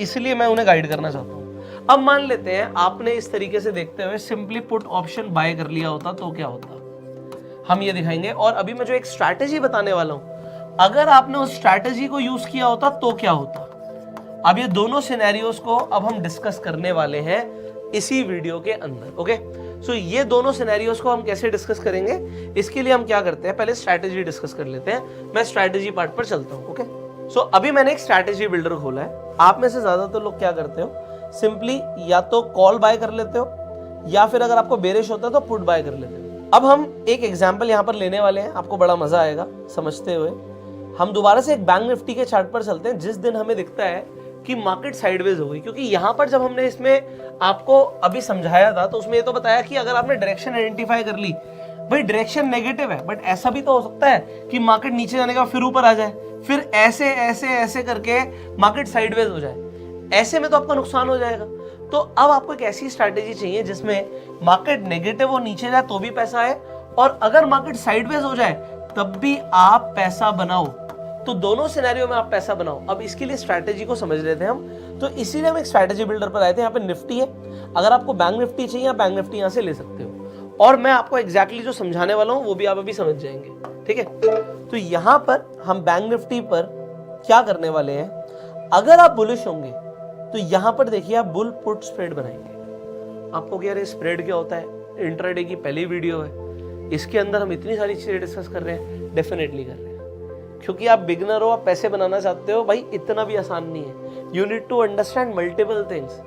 इसलिए मैं उन्हें गाइड करना चाहता हूँ। अब मान लेते हैं आपने इस तरीके से देखते हुए सिंपली पुट ऑप्शन बाय कर लिया होता तो क्या होता, हम ये दिखाएंगे। और अभी मैं जो एक स्ट्रैटेजी बताने वाला हूं, अगर आपने उस स्ट्रैटेजी को यूज किया होता तो क्या होता। अब ये दोनों सिनेरियोस को अब हम डिस्कस करने वाले हैं इसी वीडियो के अंदर। ओके, सो ये दोनों सिनेरियोस को हम कैसे डिस्कस करेंगे, इसके लिए हम क्या करते हैं, पहले स्ट्रैटेजी डिस्कस कर लेते हैं। मैं स्ट्रैटेजी पार्ट पर चलता हूं। ओके, सो अभी मैंने एक स्ट्रैटेजी बिल्डर खोला है। आप में से ज्यादातर लोग क्या करते हो, सिंपली या तो कॉल बाय कर लेते हो या फिर अगर आपको बेरिश होता है तो पुट बाय कर लेते हो। अब हम एक एग्जाम्पल यहां पर लेने वाले हैं, आपको बड़ा मजा आएगा समझते हुए। हम दोबारा से एक बैंक निफ्टी के चार्ट पर चलते हैं जिस दिन हमें दिखता है कि मार्केट साइडवेज हो गई, क्योंकि यहां पर जब हमने इसमें आपको अभी समझाया था तो उसमें ये तो बताया कि अगर आपने डायरेक्शन आइडेंटिफाई कर ली, भाई डायरेक्शन नेगेटिव है, बट ऐसा भी तो हो सकता है कि मार्केट नीचे जाने के बाद फिर ऊपर आ जाए, फिर ऐसे ऐसे ऐसे करके मार्केट साइडवेज हो जाए। ऐसे में तो आपका नुकसान हो जाएगा। तो अब आपको एक ऐसी स्ट्रैटेजी चाहिए जिसमें मार्केट नेगेटिव और नीचे जाए तो भी पैसा आए, और अगर मार्केट साइडवेज हो जाए तब भी आप पैसा बनाओ। तो दोनों सिनेरियो में आप पैसा बनाओ। अब इसके लिए स्ट्रैटेजी को समझ लेते हैं हम। तो इसीलिए हम एक स्ट्रैटेजी बिल्डर पर आए थे। यहाँ पे निफ्टी है, अगर आपको बैंक निफ्टी चाहिए आप बैंक निफ्टी यहाँ से ले सकते हो, और मैं आपको एग्जैक्टली जो समझाने वाला हूँ वो भी आप अभी समझ जाएंगे। ठीक है, तो यहाँ पर हम बैंक निफ्टी पर क्या करने वाले हैं, अगर आप बुलिश होंगे तो यहां पर देखिए आप बुल पुट स्प्रेड बनाएंगे। आपको क्या, स्प्रेड क्या होता है, इंट्राडे की पहली वीडियो है, इसके अंदर हम इतनी सारी चीजें डिस्कस कर रहे हैं, डेफिनेटली कर रहे हैं क्योंकि आप बिगनर हो, आप पैसे बनाना चाहते हो। भाई इतना भी आसान नहीं है, you need to understand multiple things.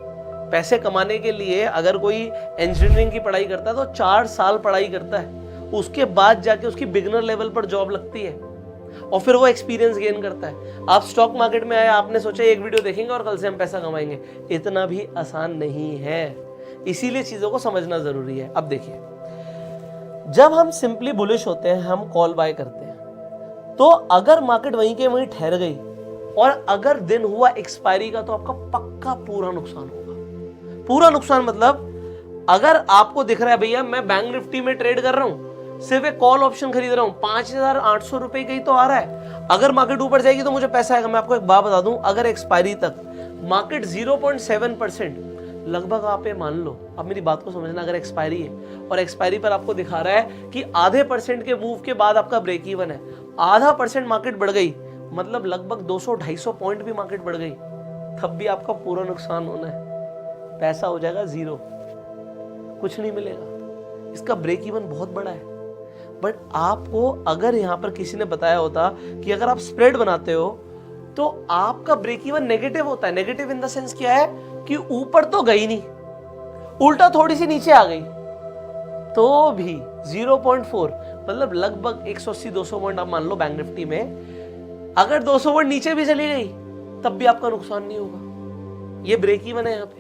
पैसे कमाने के लिए अगर कोई इंजीनियरिंग की पढ़ाई करता है तो 4 साल पढ़ाई करता है, उसके बाद जाके उसकी बिगनर लेवल पर जॉब लगती है और फिर वो एक्सपीरियंस गेन करता है। आप स्टॉक मार्केट में आए, आपने सोचा एक वीडियो देखेंगे और कल से हम पैसा कमाएंगे, इतना भी आसान नहीं है। इसीलिए चीजों को समझना जरूरी है। अब देखिए, जब हम सिंपली बुलिश होते हैं, हम कॉल बाय करते हैं, तो अगर मार्केट वहीं के वहीं ठहर गई और अगर दिन हुआ एक्सपायरी का तो आपका पक्का पूरा नुकसान होगा। पूरा नुकसान मतलब अगर आपको दिख रहा है भैया मैं बैंक निफ्टी में ट्रेड कर रहा हूं, सिर्फ एक कॉल ऑप्शन खरीद रहा हूं, 5,800 रुपए का ही तो आ रहा है, अगर मार्केट ऊपर जाएगी तो मुझे पैसा आएगा। मैं आपको एक बात बता दूं, अगर एक्सपायरी तक मार्केट 0.7% लगभग, आप ये मान लो, अब मेरी बात को समझना, अगर एक्सपायरी है और एक्सपायरी पर आपको दिखा रहा है कि आधे % के मूव के बाद आपका ब्रेक इवन है, आधा % मार्केट बढ़ गई, मतलब लगभग 200-250 पॉइंट भी मार्केट बढ़ गई, तब भी आपका पूरा नुकसान होना है, पैसा हो जाएगा 0, कुछ नहीं मिलेगा। इसका ब्रेक इवन बहुत बड़ा है। बट आपको अगर यहां पर किसी ने बताया होता कि अगर आप स्प्रेड बनाते हो तो आपका ब्रेक इवन नेगेटिव होता है। नेगेटिव इन द सेंस क्या है कि ऊपर तो गई नहीं, उल्टा थोड़ी सी नीचे आ गई तो भी 0.4, मतलब लगभग 180-200 पॉइंट आप मान लो बैंक निफ्टी में, अगर 200 पॉइंट नीचे भी चली गई तब भी आपका नुकसान नहीं होगा। ये ब्रेक इवन है यहां पे।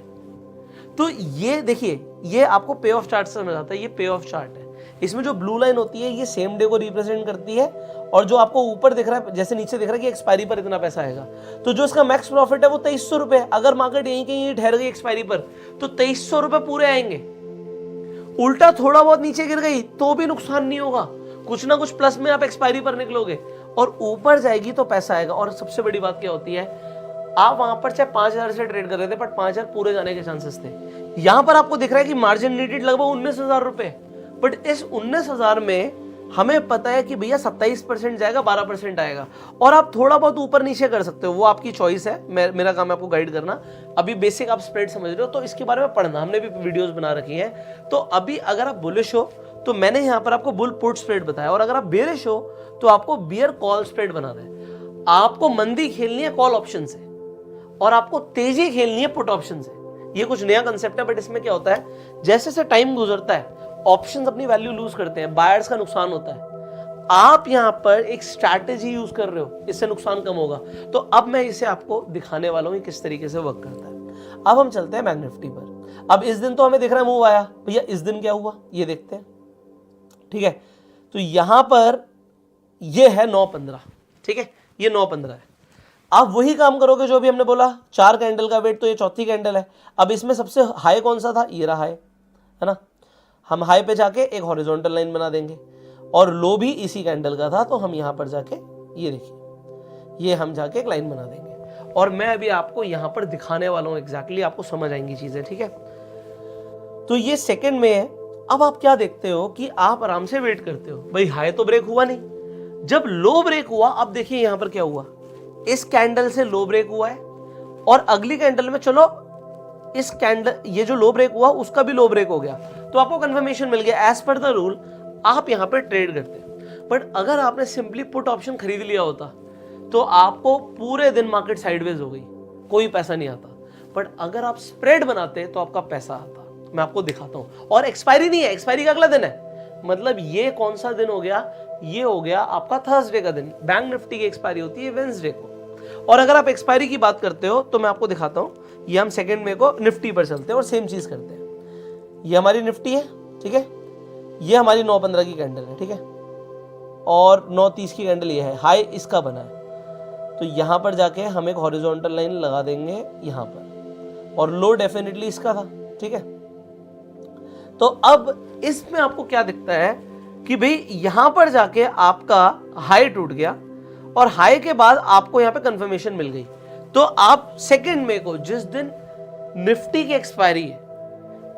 तो ये देखिए, ये आपको पे ऑफ चार्ट से समझ आता है। ये पे ऑफ चार्ट है, इसमें जो ब्लू लाइन होती है ये सेम डे को रिप्रेजेंट करती है, और जो आपको ऊपर दिख रहा है, जैसे नीचे दिख रहा है कि एक्सपायरी पर इतना पैसा आएगा, तो जो इसका मैक्स प्रॉफिट है वो 2300 रुपए। अगर मार्केट यहीं कहीं ठहर गई एक्सपायरी पर तो 2300 रुपए पूरे आएंगे। उल्टा थोड़ा बहुत नीचे गिर गई तो भी नुकसान नहीं होगा, कुछ ना कुछ प्लस में आप एक्सपायरी पर निकलोगे, और ऊपर जाएगी तो पैसा आएगा। और सबसे बड़ी बात क्या होती है, आप वहां पर चाहे 5,000 से ट्रेड कर रहे थे बट 5,000 पूरे जाने के चांसेस थे। यहां पर आपको दिख रहा है कि मार्जिन नीडेड लगभग 19,000 रुपए, बट इस 19,000 में हमें पता है कि भैया 27% जाएगा, 12% आएगा, और आप थोड़ा बहुत ऊपर नीचे कर सकते हो, वो आपकी चॉइस है। मेरा काम है आपको गाइड करना। अभी बेसिक आप स्प्रेड समझ रहे हो तो इसके बारे में पढ़ना, हमने भी वीडियोस बना रखी हैं। तो अभी अगर आप बुलिश हो तो मैंने यहां पर आपको बुल पुट स्प्रेड बताया, और अगर आप बेरिश हो तो आपको बियर कॉल स्प्रेड बनाना है। आपको मंदी खेलनी है कॉल ऑप्शन से और आपको तेजी खेलनी है पुट ऑप्शन से। ये कुछ नया कंसेप्ट है, बट इसमें क्या होता है, जैसे जैसे टाइम गुजरता है ऑप्शंस अपनी वैल्यू लूज करते हैं, बायर्स का नुकसान होता है। आप यहां पर एक स्ट्रैटेजी यूज कर रहे हो, इससे नुकसान कम होगा। तो अब मैं इसे आपको दिखाने वाला हूं किस तरीके से वर्क करता है। अब हम चलते हैं बैंक निफ्टी पर। अब इस दिन तो हमें दिख रहा है मूव आया, भैया इस दिन क्या हुआ ये देखते हैं। ठीक है, तो यहां पर ये है 9.15, ठीक है, ये 9.15 है। आप वही काम करोगे जो भी हमने बोला, 4 कैंडल का वेट, तो ये चौथी कैंडल है। अब इसमें सबसे हाई कौन सा था, ये रहा हाई, है ना। हम हाई पे जाके एक हॉरिजॉन्टल लाइन बना देंगे, और लो भी इसी कैंडल का था, तो हम यहां पर जाके ये देखिए, ये हम जाके एक लाइन बना देंगे, और मैं अभी आपको यहां पर दिखाने वाला हूं एग्जैक्टली, आपको समझ आएंगी चीजें, ठीक है। तो ये सेकंड में है। अब आप क्या देखते हो कि आप आराम से वेट करते हो, भाई हाई तो ब्रेक हुआ नहीं, जब लो ब्रेक हुआ, अब देखिए यहां पर क्या हुआ, इस कैंडल से लो ब्रेक हुआ है और अगली कैंडल में चलो इस कैंडल, ये जो लो ब्रेक हुआ उसका भी लो ब्रेक हो गया, तो आपको कंफर्मेशन मिल गया। एज पर द रूल आप यहां पर ट्रेड करते हैं। बट अगर आपने सिंपली पुट ऑप्शन खरीद लिया होता तो आपको पूरे दिन मार्केट साइडवेज हो गई, कोई पैसा नहीं आता। बट अगर आप स्प्रेड बनाते तो आपका पैसा आता। मैं आपको दिखाता हूं, और एक्सपायरी नहीं है, एक्सपायरी का अगला दिन है। मतलब ये कौन सा दिन हो गया, ये हो गया आपका थर्सडे का दिन। बैंक निफ्टी की एक्सपायरी होती है वेडनेसडे को। और अगर आप एक्सपायरी की बात करते हो तो मैं आपको दिखाता हूं, ये हम सेकंड में को निफ्टी पर चलते हैं और सेम चीज करते हैं। ये हमारी निफ्टी है, ठीक है, ये हमारी 9:15 की कैंडल है, ठीक है, और 9:30 की कैंडल ये है, हाई इसका बना है। तो यहां पर जाके हम एक हॉरिजॉन्टल लाइन लगा देंगे यहां पर, और लो डेफिनेटली इसका था, ठीक है। तो अब इसमें आपको क्या दिखता है कि भाई यहां पर जाके आपका हाई टूट गया और हाई के बाद आपको यहां पे कंफर्मेशन मिल गई। तो आप सेकंड में को, जिस दिन निफ्टी की एक्सपायरी है,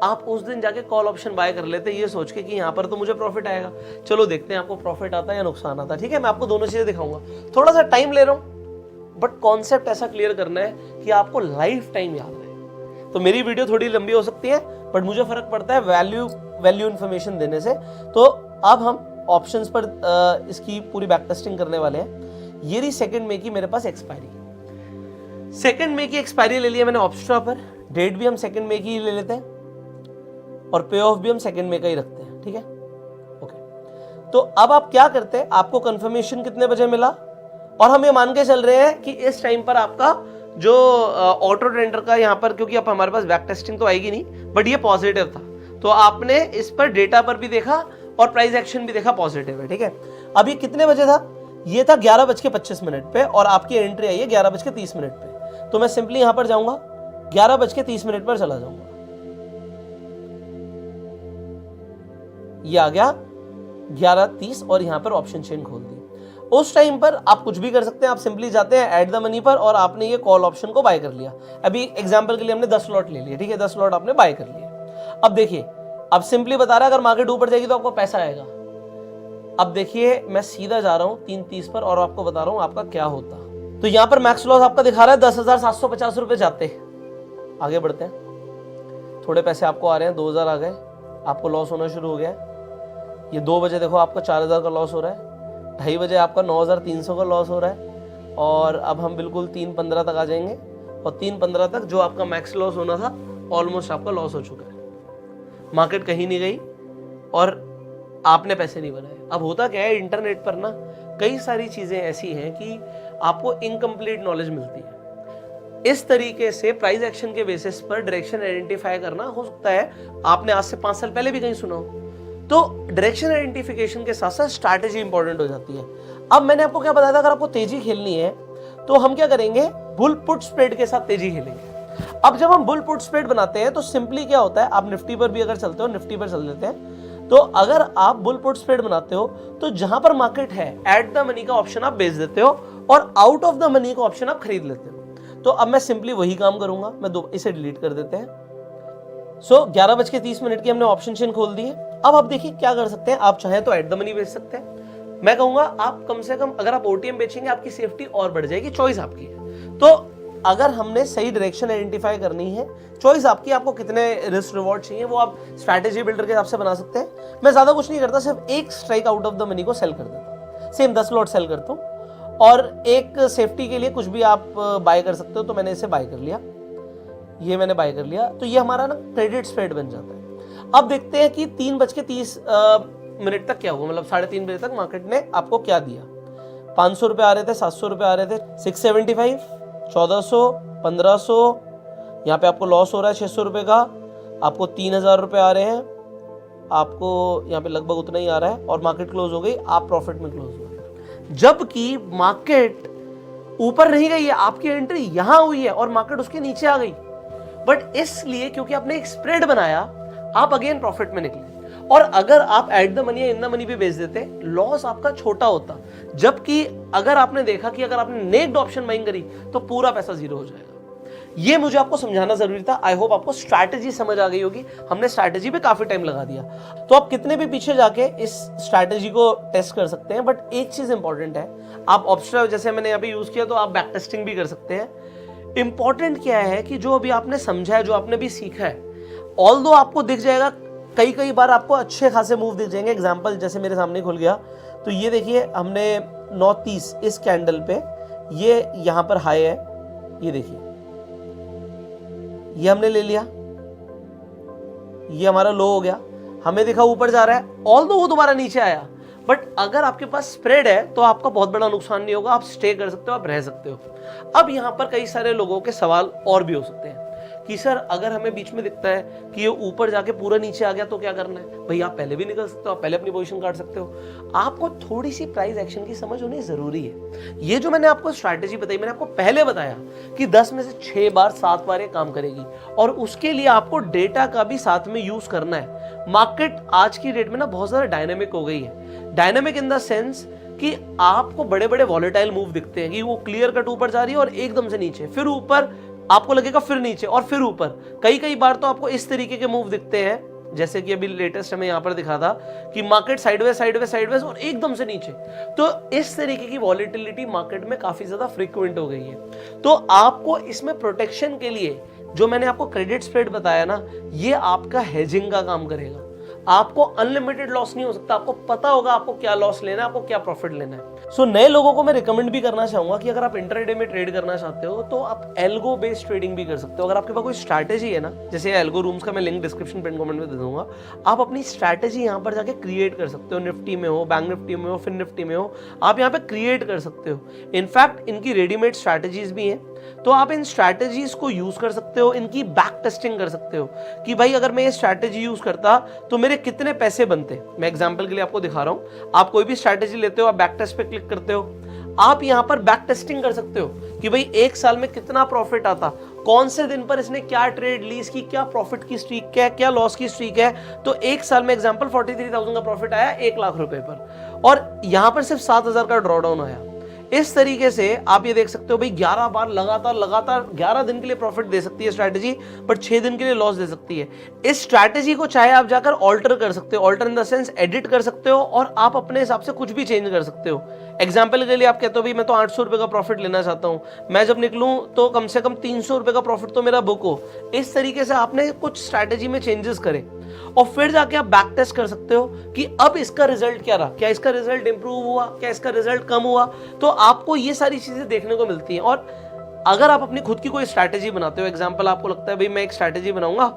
आप उस दिन जाके कॉल ऑप्शन बाय कर लेते ये सोच के कि यहां पर तो मुझे प्रॉफिट आएगा। चलो देखते हैं आपको प्रॉफिट आता है या नुकसान आता है, ठीक है। मैं आपको दोनों चीजें दिखाऊंगा, थोड़ा सा टाइम ले रहा हूं, बट कॉन्सेप्ट ऐसा क्लियर करना है कि आपको लाइफ टाइम याद रहे। तो मेरी वीडियो थोड़ी लंबी हो सकती है, बट मुझे फर्क पड़ता है वैल्यू इंफॉर्मेशन देने से। तो अब हम ऑप्शंस पर इसकी पूरी बैक टेस्टिंग करने वाले हैं। ये रही सेकंड में की मेरे पास एक्सपायरी, सेकंड में की एक्सपायरी ले लिया मैंने ऑप्स्ट्रा पर, डेट भी हम सेकंड में की ले लेते हैं और पे ऑफ भी हम सेकंड में का ही रखते हैं, ठीक है, ओके। तो अब आप क्या करते हैं, आपको कंफर्मेशन कितने बजे मिला, और हम ये मान के चल रहे हैं कि इस टाइम पर आपका जो ऑटो ट्रेडर का यहाँ पर, क्योंकि अब हमारे पास बैक टेस्टिंग तो आएगी नहीं, बट ये पॉजिटिव था, तो आपने इस पर डेटा पर भी देखा और प्राइस एक्शन भी देखा, पॉजिटिव है, ठीक है। अब ये कितने बजे था, ये था 11:25 पे, और आपकी एंट्री आई है 11:30 पे। तो मैं सिंपली यहां पर जाऊंगा, 11:30 पर चला जाऊंगा, ये आ गया 11:30 और यहां पर ऑप्शन चेन खोल दी। उस टाइम पर आप कुछ भी कर सकते हैं, आप सिंपली जाते हैं एट द मनी पर और आपने ये कॉल ऑप्शन को बाय कर लिया। अभी एग्जांपल के लिए हमने 10 लॉट ले लिए, ठीक है, 10 लॉट आपने बाय कर लिए। अब देखिए, अब सिंपली बता रहा है अगर मार्केट ऊपर जाएगी तो आपको पैसा आएगा। अब देखिए मैं सीधा जा रहा हूं 3:30 पर और आपको बता रहा हूं आपका क्या होता। तो यहां पर मैक्स लॉस आपका दिखा रहा है 10,750 रुपए जाते। आगे बढ़ते हैं, थोड़े पैसे आपको आ रहे हैं, 2,000 आ गए, आपको लॉस होना शुरू हो गया। ये 2 बजे देखो आपका 4,000 का लॉस हो रहा है, 2:30 बजे आपका 9,300 का लॉस हो रहा है, और अब हम बिल्कुल 3:15 तक आ जाएंगे, और 3:15 तक जो आपका मैक्स लॉस होना था ऑलमोस्ट आपका लॉस हो चुका है। मार्केट कहीं नहीं गई और आपने पैसे नहीं बनाए। अब होता क्या है, इंटरनेट पर ना कई सारी चीजें ऐसी हैं कि आपको इनकम्प्लीट नॉलेज मिलती है। इस तरीके से प्राइस एक्शन के बेसिस पर डायरेक्शन आइडेंटिफाई करना, हो सकता है आपने आज से 5 साल पहले भी कहीं सुना हो। तो डायरेक्शन आइडेंटिफिकेशन के साथ साथ स्ट्रैटेजी इंपॉर्टेंट हो जाती है। अब मैंने आपको क्या बताया था, अगर आपको तेजी खेलनी है तो हम क्या करेंगे, बुल पुट स्प्रेड के साथ तेजी खेलेंगे। अब जब हम बुल पुट स्प्रेड बनाते हैं तो सिंपली क्या होता है, आप निफ्टी पर भी अगर चलते हो, निफ्टी पर चल देते हैं, तो अगर आप बुल पुट स्प्रेड बनाते हो तो जहां पर मार्केट है एट द मनी का ऑप्शन आप बेच देते हो और आउट ऑफ द मनी का ऑप्शन आप खरीद लेते हो। तो अब मैं सिंपली वही काम करूंगा, मैं इसे डिलीट कर देते हैं। 11:30 की हमने ऑप्शन चेन खोल दी है। अब आप देखिए क्या कर सकते हैं, आप चाहें तो एट द मनी बेच सकते हैं। मैं कहूंगा आप कम से कम अगर आप ओटीएम बेचेंगे आपकी सेफ्टी और बढ़ जाएगी, चॉइस आपकी है। तो अगर हमने सही डायरेक्शन आइडेंटिफाई करनी है, चॉइस आपकी, आपको कितने रिस्क रिवॉर्ड चाहिए वो आप स्ट्रैटेजी बिल्डर के हिसाब से बना सकते हैं। मैं ज्यादा कुछ नहीं करता, सिर्फ एक strike out of the money को सेल कर देता, सेम 10 लॉट सेल करता हूं, और एक सेफ्टी के लिए कुछ भी आप बाय कर सकते हो। तो मैंने इसे बाय कर लिया, ये मैंने बाय कर लिया, तो ये हमारा ना क्रेडिट स्प्रेड बन जाता है। अब देखते हैं कि 3:30 तक क्या हुआ, मतलब 3:30 बजे तक मार्केट ने आपको क्या दिया। 500 रुपए आ रहे थे, 700 रुपए आ रहे थे, 675, 1400, 1500, यहाँ पे आपको लॉस हो रहा है 600 रुपए का, आपको 3,000 रुपए आ रहे हैं, आपको यहाँ पे लगभग उतना ही आ रहा है, और मार्केट क्लोज हो गई, आप प्रॉफिट में क्लोज हो गए। जबकि मार्केट ऊपर नहीं गई है, आपकी एंट्री यहां हुई है और मार्केट उसके नीचे आ गई, बट इसलिए क्योंकि आपने एक स्प्रेड बनाया, आप अगेन प्रॉफिट में निकले। और अगर आप एट द मनी या इन द मनी भी बेच देते, लॉस आपका छोटा होता। जबकि अगर आपने देखा कि अगर आपने नेक्ड ऑप्शन बाइंग करी तो पूरा पैसा जीरो हो जाएगा। ये मुझे आपको समझाना जरूरी था। आई होप आपको स्ट्रैटेजी समझ आ गई होगी। हमने स्ट्रैटेजी पे काफी टाइम लगा दिया, तो आप कितने भी पीछे जाके इस स्ट्रैटेजी को टेस्ट कर सकते हैं। बट एक चीज इंपॉर्टेंट है, आप ऑप्शनल जैसे मैंने यहाँ पे यूज किया तो आप बैक टेस्टिंग भी कर सकते हैं। इंपॉर्टेंट क्या है कि जो अभी आपने समझा है, जो आपने भी सीखा है, ऑल्दो आपको दिख जाएगा, कई बार आपको अच्छे खासे मूव दिख जाएंगे। एग्जाम्पल जैसे मेरे सामने खुल गया, तो ये देखिए हमने 9:30 इस कैंडल पे, ये यहाँ पर हाई है, ये देखिए ये हमने ले लिया, ये हमारा लो हो गया, हमें देखा ऊपर जा रहा है, ऑल्दो वो दोबारा नीचे आया। बट अगर आपके पास स्प्रेड है तो आपका बहुत बड़ा नुकसान नहीं होगा, आप स्टे कर सकते हो, आप रह सकते हो। अब यहां पर कई सारे लोगों के सवाल और भी हो सकते हैं कि सर अगर हमें बीच में दिखता है कि ये ऊपर जाके पूरा नीचे आ गया तो क्या करना है? भाई आप पहले भी निकल सकते हो, आप पहले अपनी पोजीशन काट सकते हो। आपको थोड़ी सी प्राइस एक्शन की समझ होनी जरूरी है। ये जो मैंने आपको स्ट्रैटेजी बताई, मैंने आपको पहले बताया कि 10 में से 6 बार 7 बार ये काम करेगी, और उसके लिए आपको डेटा का भी साथ में यूज करना है। मार्केट आज की डेट में ना बहुत ज्यादा डायनेमिक हो गई है। डायनेमिक इन द सेंस कि आपको बड़े बड़े वॉलेटाइल मूव दिखते हैं कि वो क्लियर कट ऊपर जा रही है और एकदम से नीचे, फिर ऊपर आपको लगेगा, फिर नीचे और फिर ऊपर। कई बार तो आपको इस तरीके के मूव दिखते हैं, जैसे कि अभी लेटेस्ट हमें यहां पर दिखा था कि मार्केट साइडवेज और एकदम से नीचे। तो इस तरीके की वॉलेटिलिटी मार्केट में काफी ज्यादा फ्रीक्वेंट हो गई है। तो आपको इसमें प्रोटेक्शन के लिए जो मैंने आपको क्रेडिट स्प्रेड बताया ना, ये आपका हेजिंग का काम करेगा। आपको अनलिमिटेड लॉस नहीं हो सकता, आपको पता होगा आपको क्या लॉस लेना है, आपको क्या प्रॉफिट लेना है। सो नए लोगों को मैं रिकमेंड भी करना चाहूंगा कि अगर आप इंट्राडे में ट्रेड करना चाहते हो तो आप एल्गो बेस्ड ट्रेडिंग भी कर सकते हो। अगर आपके पास कोई स्ट्रैटेजी है ना, जैसे एल्गो रूम्स का मैं लिंक डिस्क्रिप्शन पिन कमेंट में दे दूंगा, आप अपनी स्ट्रैटेजी यहाँ पर जाके क्रिएट कर सकते हो। निफ्टी में हो, बैंक निफ्टी में हो, फिन निफ्टी में हो, आप यहाँ पे क्रिएट कर सकते हो। इनफैक्ट इनकी रेडीमेड स्ट्रैटेजीज भी हैं, तो आप इन स्ट्रैटेजीज को यूज कर सकते हो, इनकी बैक टेस्टिंग कर सकते हो कि भाई अगर मैं ये स्ट्रैटेजी यूज करता तो मेरे कितने पैसे बनते। मैं एग्जांपल के लिए आपको दिखा रहा हूं। आप कोई भी स्ट्रैटेजी लेते हो, आप बैक टेस्ट पे क्लिक करते हो, आप यहां पर बैक टेस्टिंग कर सकते हो कि भाई एक साल में कितना प्रॉफिट आता, कौन से दिन पर इसने क्या ट्रेड ली, इसकी क्या प्रॉफिट की स्ट्रीक है, क्या लॉस की स्ट्रीक है। तो एक साल में एग्जांपल 43,000 का प्रॉफिट आया 1 लाख रुपए पर, और यहां पर सिर्फ 7,000 का ड्रॉडाउन आया। इस तरीके से आप ये देख सकते हो भाई 11 बार लगातार 11 दिन के लिए प्रॉफिट दे सकती है स्ट्रैटेजी, पर 6 दिन के लिए लॉस दे सकती है। इस स्ट्रैटेजी को चाहे आप जाकर ऑल्टर कर सकते हो, alter in the sense edit कर सकते हो, और आप अपने हिसाब से कुछ भी चेंज कर सकते हो। एग्जाम्पल के लिए आप कहते हो भाई मैं तो 800 रुपए का प्रॉफिट लेना चाहता हूं, मैं जब निकलूं तो कम से कम 300 रुपए का प्रॉफिट तो मेरा बुक हो। इस तरीके से आपने कुछ स्ट्रैटेजी में चेंजेस करे और फिर जाके आप बैक टेस्ट कर सकते हो कि अब इसका रिजल्ट क्या रहा, क्या इसका रिजल्ट इंप्रूव हुआ, क्या इसका रिजल्ट कम हुआ। तो आपको ये सारी चीजें देखने को मिलती हैं। और अगर आप अपनी खुद की कोई स्ट्रैटेजी बनाते हो, एग्जांपल आपको लगता है भाई मैं एक स्ट्रैटेजी बनाऊंगा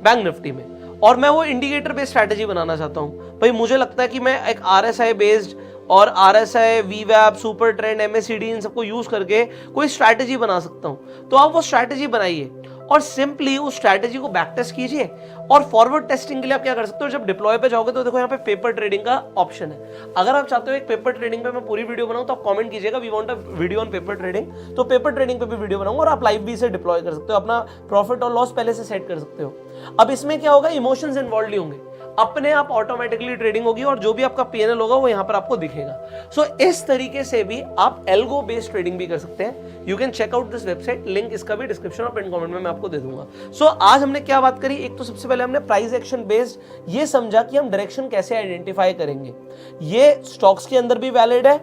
बैंक निफ्टी में और मैं वो इंडिकेटर बेस्ड स्ट्रैटेजी बनाना चाहता हूं, भाई मुझे लगता है कि मैं एक RSI बेस्ड और RSI, VWAP, super trend, MACD इन सबको यूज करके कोई स्ट्रैटेजी बना सकता हूं, तो आप वो स्ट्रैटेजी बनाइए और सिंपली उस स्ट्रैटेजी को बैक टेस्ट कीजिए। और फॉरवर्ड टेस्टिंग के लिए आप क्या कर सकते हो, जब डिप्लॉय पे जाओगे तो देखो यहाँ पे पेपर ट्रेडिंग का ऑप्शन है। अगर आप चाहते हो एक पेपर ट्रेडिंग पे मैं पूरी वीडियो बनाऊं तो आप कमेंट कीजिएगा we want a video on paper trading, तो पेपर ट्रेडिंग पे भी वीडियो बनाऊंगा और आप लाइव भी इसे डिप्लॉय कर सकते हो, अपना प्रॉफिट और लॉस पहले से सेट कर सकते हो। अब इसमें क्या होगा, इमोशंस इन्वॉल्व नहीं होंगे, अपने आप ऑटोमेटिकली ट्रेडिंग होगी और जो भी आपका PNL होगा वो यहां पर आपको दिखेगा। सो इस तरीके से भी आप एल्गो बेस्ड ट्रेडिंग भी कर सकते हैं। You can check out this website, link इसका भी डिस्क्रिप्शन और पिन कमेंट में मैं आपको दे दूंगा। सो आज हमने क्या बात करी, एक तो सबसे पहले हमने प्राइस एक्शन बेस्ड ये समझा कि हम डायरेक्शन कैसे आइडेंटिफाई करेंगे। ये स्टॉक्स के अंदर भी वैलिड है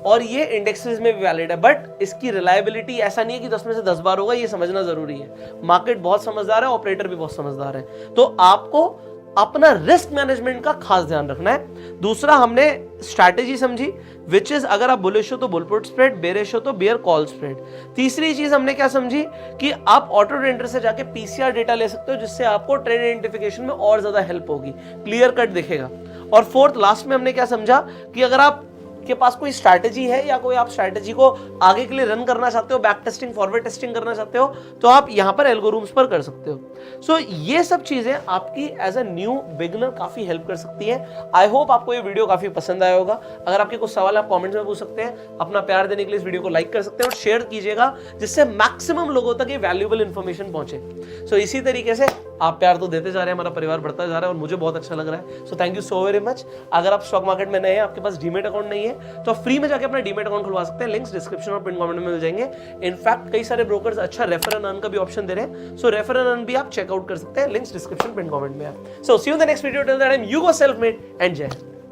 और ये इंडेक्सेस में भी वैलिड है, बट इसकी रिलायबिलिटी ऐसा नहीं है कि 10 में से 10 बार होगा, ये समझना जरूरी है। मार्केट बहुत समझदार है, ऑपरेटर भी बहुत समझदार है, तो आपको अपना रिस्क मैनेजमेंट का खास ध्यान रखना है। दूसरा हमने स्ट्रैटेजी समझी विच इज अगर आप बुलिश हो तो बुल पुट स्प्रेड, बेरिश हो तो बियर कॉल स्प्रेड। तीसरी चीज हमने क्या समझी कि आप ऑटो ट्रेडर से जाके PCR डेटा ले सकते हो जिससे आपको ट्रेड आइडेंटिफिकेशन में और ज्यादा हेल्प होगी, क्लियर कट दिखेगा। और फोर्थ लास्ट में हमने क्या समझा कि अगर आप के पास कोई स्ट्रैटेजी है या कोई आप स्ट्रैटेजी को आगे के लिए रन करना चाहते हो, बैक टेस्टिंग फॉरवर्ड टेस्टिंग करना चाहते हो, तो आप यहां पर एल्गो रूम्स पर कर सकते हो। सो ये सब चीजें आपकी एज अ न्यू बिगिनर काफी हेल्प कर सकती है। आई होप आपको ये वीडियो काफी पसंद आया होगा। अगर आपके कुछ सवाल आप कमेंट्स में पूछ सकते हैं। अपना प्यार देने के लिए इस वीडियो को लाइक कर सकते हैं और शेयर कीजिएगा, जिससे मैक्सिमम लोगों तक ये वैल्यूएबल इंफॉर्मेशन पहुंचे। सो इसी तरीके से आप प्यार तो देते जा रहे हैं, हमारा परिवार बढ़ता जा रहा है और मुझे बहुत अच्छा लग रहा है। So thank you so very much. अगर आप स्टॉक मार्केट में नए हैं, आपके पास डीमेट अकाउंट नहीं है, तो आप फ्री में जाके अपना डीमेट अकाउंट खुलवा सकते हैं। लिंक्स डिस्क्रिप्शन और पिन कमेंट में मिल जाएंगे। इनफैक्ट कई सारे ब्रोकर्स अच्छा रेफर एंड अर्न का भी ऑप्शन दे रहे हैं। सो रेफर एंड अर्न भी आप चेकआउट कर सकते हैं। लिंक्स डिस्क्रिप्शन पिन कमेंट में है। So see you in the next video. Till that time you go self made and जय हिंद।